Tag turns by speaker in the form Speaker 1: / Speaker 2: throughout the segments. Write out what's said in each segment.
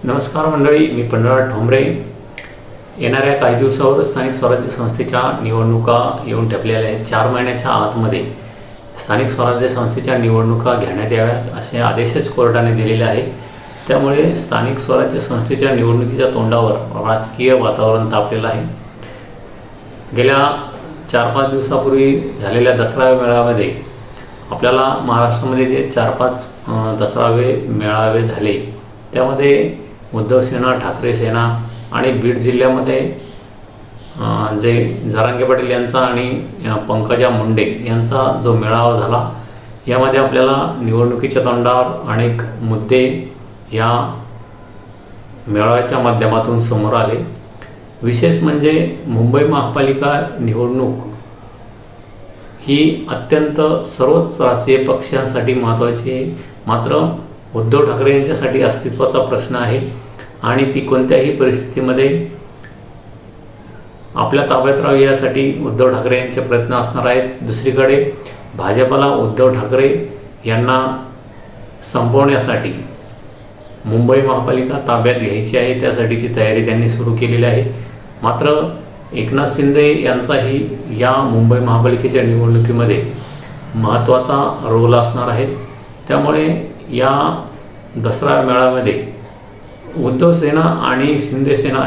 Speaker 1: नमस्कार मंडळी, मी पंढरनाथ ठोंबरे. येणाऱ्या काही दिवसावर स्थानिक स्वराज्य संस्थेच्या निवडणुका येऊन ठेपलेल्या आहेत. 4 महिन्याच्या आतमध्ये स्थानिक स्वराज्य संस्थेच्या निवडणुका घेण्यात याव्यात असे आदेशच कोर्टाने दिलेले आहे. त्यामुळे स्थानिक स्वराज्य संस्थेच्या निवडणुकीच्या तोंडावर राजकीय वातावरण तापलेलं आहे. गेल्या 4-5 दिवसापूर्वी झालेल्या दसरा मेळाव्यामध्ये आपल्याला महाराष्ट्रामध्ये जे 4-5 दसरावे मेळावे झाले त्यामध्ये उद्धव सेना, ठाकरे सेना आणि बीड जिल्ह्यामध्ये जे जरांगे पाटील यांचा आणि पंकजा मुंडे यांचा जो मेळावा झाला, यामध्ये आपल्याला निवडणुकीच्या तोंडावर अनेक मुद्दे या मेळाव्याच्या माध्यमातून समोर आले. विशेष म्हणजे मुंबई महापालिका निवडणूक ही अत्यंत सर्वच राजकीय पक्षांसाठी महत्त्वाची आहे. मात्र उद्धव ठाकरे यांच्यासाठी अस्तित्वाचा प्रश्न आहे आणि ती कोणत्याही परिस्थितीमध्ये आपल्या ताब्यात राहावी यासाठी उद्धव ठाकरे यांचे प्रयत्न असणार आहेत. दुसरीकडे भाजपला उद्धव ठाकरे यांना संपवण्यासाठी मुंबई महापालिका ताब्यात घ्यायची आहे, त्यासाठीची तयारी त्यांनी सुरू केलेली आहे. मात्र एकनाथ शिंदे यांचाही या मुंबई महापालिकेच्या निवडणुकीमध्ये महत्त्वाचा रोल असणार आहे. त्यामुळे या दसरा मेळाव्यामध्ये उद्धव सेना आणि शिंदे सेना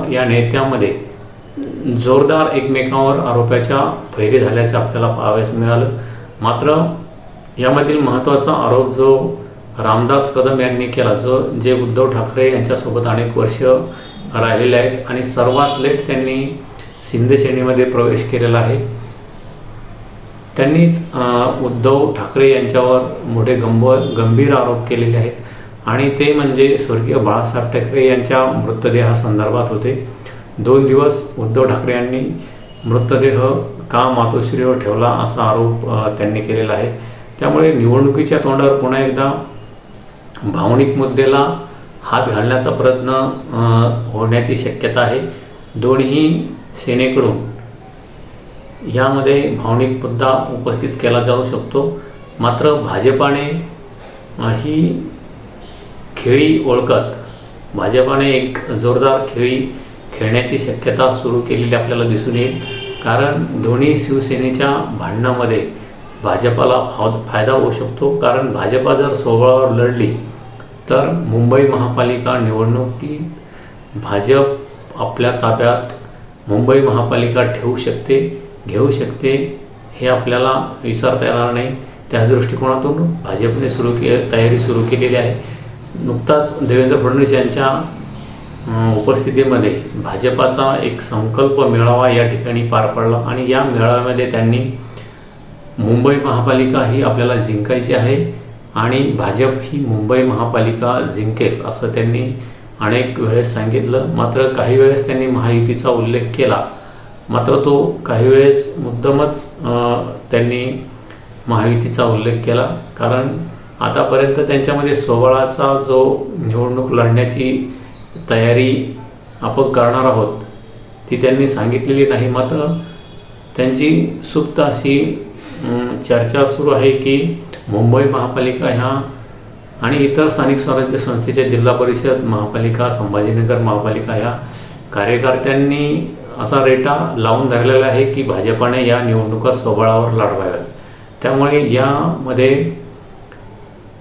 Speaker 1: या नेत्यामध्ये जोरदार एकमेकांवर आरोपाच्या फैरी झाल्याचं आपल्याला पाहावयास मिळालं. मात्र यामधील महत्त्वाचा आरोप जो रामदास कदम यांनी केला, जे उद्धव ठाकरे यांच्यासोबत अनेक वर्ष राहिलेले आहेत आणि सर्वात लेट त्यांनी शिंदे सेनेमध्ये प्रवेश केलेला आहे. त्यांनीच उद्धव ठाकरे यांच्यावर मोठे गंभीर आरोप केलेले आहेत आणि ते म्हणजे स्वर्गीय बाळासाहेब ठाकरे यांच्या मृतदेहासंदर्भात होते. 2 दिवस उद्धव ठाकरे यांनी मृतदेह का मातोश्रीवर ठेवला असा आरोप त्यांनी केलेला आहे. त्यामुळे निवडणुकीच्या तोंडावर पुन्हा एकदा भावनिक मुद्द्याला हात घालण्याचा प्रयत्न होण्याची शक्यता आहे. दोन्ही सेनेकडून यामध्ये भावनिक मुद्दा उपस्थित केला जाऊ शकतो. मात्र भाजपाने ही खेळी ओळखत भाजपाने एक जोरदार खेळी खेळण्याची शक्यता सुरू केलेली आपल्याला दिसून येईल. कारण दोन्ही शिवसेनेच्या भांडणामध्ये भाजपाला फायदा होऊ शकतो. कारण भाजपा जर स्वबळावर लढली तर मुंबई महापालिका निवडणुकीत भाजप आपल्या ताब्यात मुंबई महापालिका घेऊ शकते हे आपल्याला विसरता येणार नाही. त्या दृष्टिकोनातून भाजपने तयारी सुरू केलेली आहे. नुकताच देवेंद्र फडणवीस यांच्या उपस्थितीमध्ये भाजपाचा एक संकल्प मेळावा या ठिकाणी पार पडला आणि या मेळाव्यामध्ये त्यांनी मुंबई महापालिका ही आपल्याला जिंकायची आहे आणि भाजप ही मुंबई महापालिका जिंकेल असं त्यांनी अनेक वेळेस सांगितलं. मात्र काही वेळेस त्यांनी महायुतीचा उल्लेख केला, मात्र तो काही वेळेस मुद्दामच त्यांनी महायुतीचा उल्लेख केला. कारण आतापर्यंत त्यांच्यामध्ये स्वबळाचा जो निवडणूक लढण्याची तयारी आपण करणार आहोत ती त्यांनी सांगितलेली नाही. मात्र त्यांची सुप्त अशी चर्चा सुरू आहे की मुंबई महापालिका ह्या आणि इतर स्थानिक स्वराज्य संस्थेच्या जिल्हा परिषद महापालिका, संभाजीनगर महापालिका ह्या कार्यकर्त्यांनी असा रेटा लावून धरलेला आहे की भाजपाने या निवडणुका स्वबळावर लढवाव्यात. त्यामुळे यामध्ये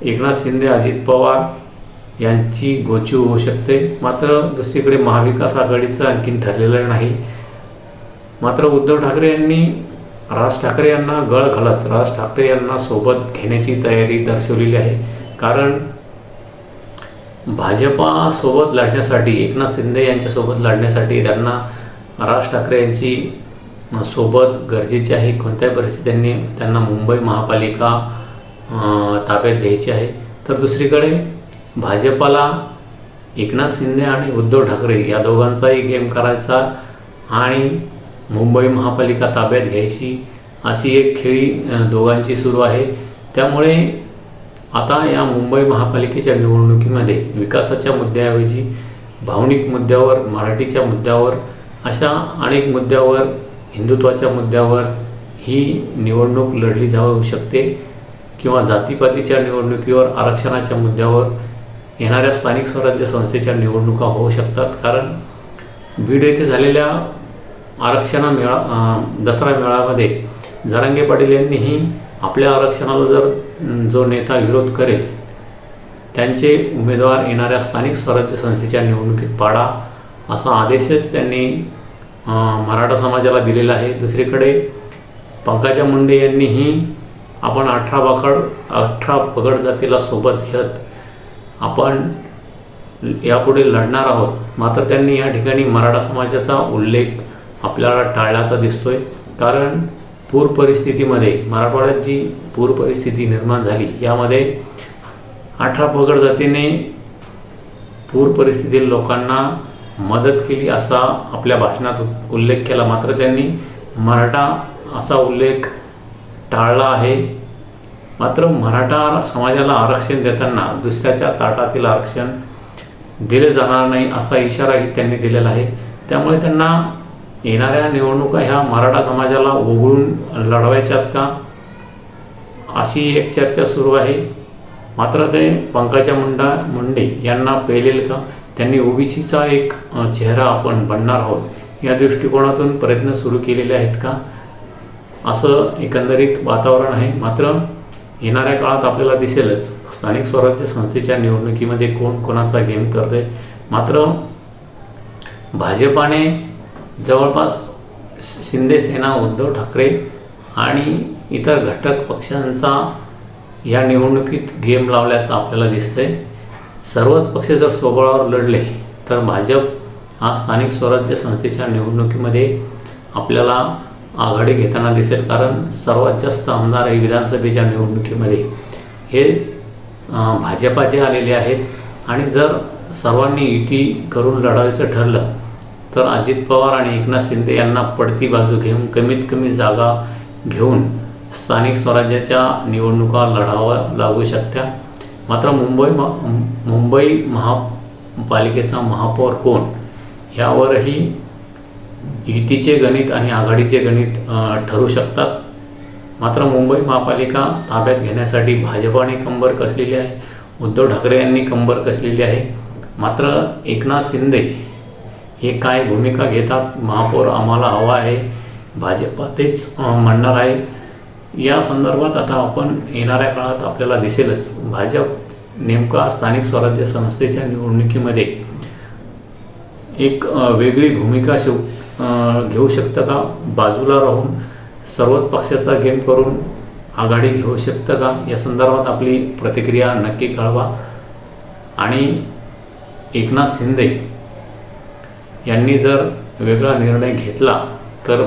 Speaker 1: एकनाथ शिंदे, अजित पवार यांची गोची होऊ शकते. मात्र दुसरीकडे महाविकास आघाडीचं आणखीन ठरलेलं नाही. मात्र उद्धव ठाकरे यांनी राज ठाकरे यांना गळ घालत राज ठाकरे यांना सोबत घेण्याची तयारी दर्शवलेली आहे. कारण भाजपासोबत लढण्यासाठी, एकनाथ शिंदे यांच्यासोबत लढण्यासाठी त्यांना राज ठाकरे यांची सोबत गरजेची आहे. कोणत्याही परिस्थितींनी त्यांना मुंबई महापालिका ताब्यात घ्यायची आहे. तर दुसरीकडे भाजपाला एकनाथ शिंदे आणि उद्धव ठाकरे या दोघांचाही गेम करायचा आणि मुंबई महापालिका ताब्यात घ्यायची अशी एक खेळी दोघांची सुरू आहे. त्यामुळे आता या मुंबई महापालिकेच्या निवडणुकीमध्ये विकासाच्या मुद्द्याऐवजी भावनिक मुद्द्यावर, मराठीच्या मुद्द्यावर, अशा अनेक मुद्द्यावर, हिंदुत्वाच्या मुद्द्यावर ही निवडणूक लढली जाऊ शकते किंवा जातीपातीच्या निवडणुकीवर, आरक्षणाच्या मुद्द्यावर येणाऱ्या स्थानिक स्वराज्य संस्थेच्या निवडणुका होऊ शकतात. कारण बीड येथे झालेल्या दसरा मेळाव्यामध्ये जरांगे पाटील यांनीही आपल्या आरक्षणाला जर जो नेता विरोध करेल त्यांचे उमेदवार येणाऱ्या स्थानिक स्वराज्य संस्थेच्या निवडणुकीत पाडा असा आदेशच त्यांनी मराठा समाजाला दिलेला आहे. दुसरीकडे पंकजा मुंडे यांनीही आपण 18 पगड जातीला सोबत घेत आपण यापुढे लढणार आहोत. मात्र त्यांनी या ठिकाणी मराठा समाजाचा उल्लेख आपल्याला टाळल्याचा दिसतोय. कारण पूर परिस्थितीमध्ये मराठवाड्यात जी पूर परिस्थिती निर्माण झाली यामध्ये 18 पगड जातीने पूर परिस्थितीतील लोकांना मदत केली असा आपल्या भाषणात उल्लेख केला. मात्र त्यांनी मराठा असा उल्लेख टाळला आहे. मात्र मराठा समाजाला आरक्षण देताना दुसऱ्याच्या ताटातील आरक्षण दिले जाणार नाही असा इशाराही त्यांनी दिलेला आहे. त्यामुळे त्यांना येणाऱ्या निवडणुका ह्या मराठा समाजाला वगळून लढवायच्यात का अशी एक चर्चा सुरू आहे. मात्र ते पंकजा मुंडे यांना पेलेल का, त्यांनी ओबीसीचा एक चेहरा आपण बनणार आहोत या दृष्टिकोनातून प्रयत्न सुरू केलेले आहेत का, असं एकंदरीत वातावरण आहे. मात्र येणाऱ्या काळात आपल्याला दिसेलच स्थानिक स्वराज्य संस्थेच्या निवडणुकीमध्ये कोण कोणाचा गेम करते. मात्र भाजपाने जवळपास शिंदे सेना, उद्धव ठाकरे आणि इतर घटक पक्षांचा या निवडणुकीत गेम लावल्याचं आपल्याला दिसतंय. सर्वच पक्ष जर स्वबळावर लढले तर भाजप हा स्थानिक स्वराज्य संस्थेच्या निवडणुकीमध्ये आपल्याला आघाडी घेताना दिसेल. कारण सर्वात जास्त आमदार हे विधानसभेच्या निवडणुकीमध्ये हे भाजपाचे आलेले आहेत. आणि जर सर्वांनी युती करून लढायचं ठरलं तर अजित पवार आणि एकनाथ शिंदे यांना पडती बाजू घेऊन कमीत कमी जागा घेऊन स्थानिक स्वराज्याच्या निवडणुका लढावा लागू शकत्या. मात्र मुंबई महापालिकेचा महापौर कोण यावरही युतीचे गणित आणि आघाडीचे गणित ठरू शकतात. मात्र मुंबई महापालिका ताब्यात घेण्यासाठी भाजपाने कंबर कसलेली आहे, उद्धव ठाकरे यांनी कंबर कसलेली आहे. मात्र एकनाथ शिंदे हे काय भूमिका घेतात, महापौर आम्हाला हवा आहे, भाजपा तेच म्हणणार आहे, या संदर्भात आता आपण येणाऱ्या काळात आपल्याला दिसेलच. भाजप नेमका स्थानिक स्वराज्य संस्थेच्या निवडणुकीमध्ये एक वेगळी भूमिका घेऊ शकतं का, बाजूला राहून सर्वच पक्षाचा गेम करून आघाडी घेऊ शकतं का, या संदर्भात आपली प्रतिक्रिया नक्की कळवा. आणि एकनाथ शिंदे यांनी जर वेगळा निर्णय घेतला तर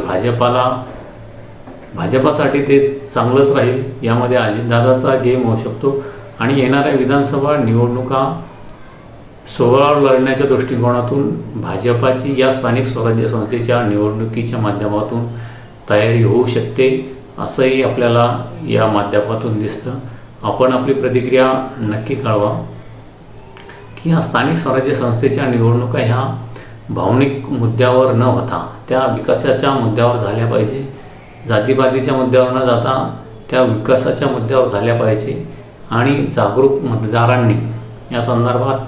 Speaker 1: भाजपासाठी ते चांगलंच राहील. यामध्ये अजितदादाचा गेम होऊ शकतो आणि येणाऱ्या विधानसभा निवडणुका सोहळा लढण्याच्या दृष्टिकोनातून भाजपाची या स्थानिक स्वराज्य संस्थेच्या निवडणुकीच्या माध्यमातून तयारी होऊ शकते असंही आपल्याला या माध्यमातून दिसतं. आपण आपली प्रतिक्रिया नक्की कळवा की या स्थानिक स्वराज्य संस्थेच्या निवडणुका ह्या भावनिक मुद्द्यावर न होता त्या विकासाच्या मुद्द्यावर झाल्या पाहिजे. जातीपातीच्या मुद्द्यावर न जाता त्या विकासाच्या मुद्द्यावर झाल्या पाहिजे. आणि जागरूक मतदारांनी या संदर्भात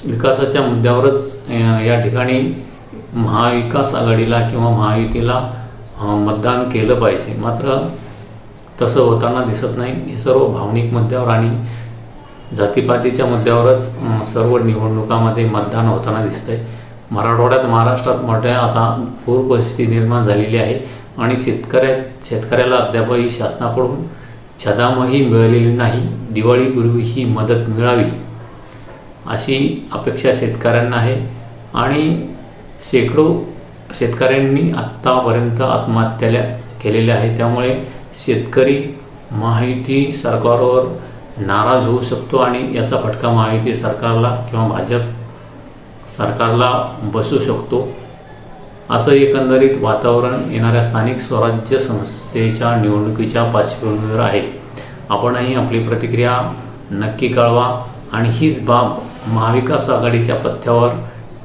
Speaker 1: विकासाच्या मुद्द्यावरच या ठिकाणी महाविकास आघाडीला किंवा महायुतीला मतदान केलं पाहिजे. मात्र तसं होताना दिसत नाही. हे सर्व भावनिक मुद्द्यावर आणि जातीपातीच्या मुद्द्यावरच सर्व निवडणुकामध्ये मतदान होताना दिसतंय. मराठवाड्यात, महाराष्ट्रात मोठ्या आता पूर परिस्थिती निर्माण झालेली आहे आणि शेतकऱ्याला अद्यापही शासनाकडून छदामही मिळालेली नाही. दिवाळीपूर्वी ही मदत मिळावी अशी अपेक्षा शेतकऱ्यांना आहे. आणि शेकडो शेतकऱ्यांनी आत्तापर्यंत आत्महत्या केलेल्या आहे. त्यामुळे शेतकरी महायुती सरकारवर नाराज होऊ शकतो आणि याचा फटका महायुती सरकारला किंवा भाजप सरकारला बसू शकतो. असं एकंदरीत वातावरण येणाऱ्या स्थानिक स्वराज्य संस्थेच्या निवडणुकीच्या पार्श्वभूमीवर आहे. आपणही आपली प्रतिक्रिया नक्की कळवा. आणि हीच बाब महाविकास आघाडीच्या पथ्यावर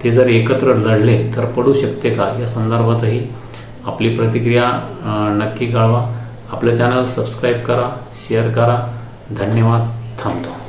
Speaker 1: ते जर एकत्र लढले तर पडू शकते का, या संदर्भातही आपली प्रतिक्रिया नक्की कळवा. आपलं चॅनल सबस्क्राईब करा, शेअर करा. धन्यवाद. थांबतो.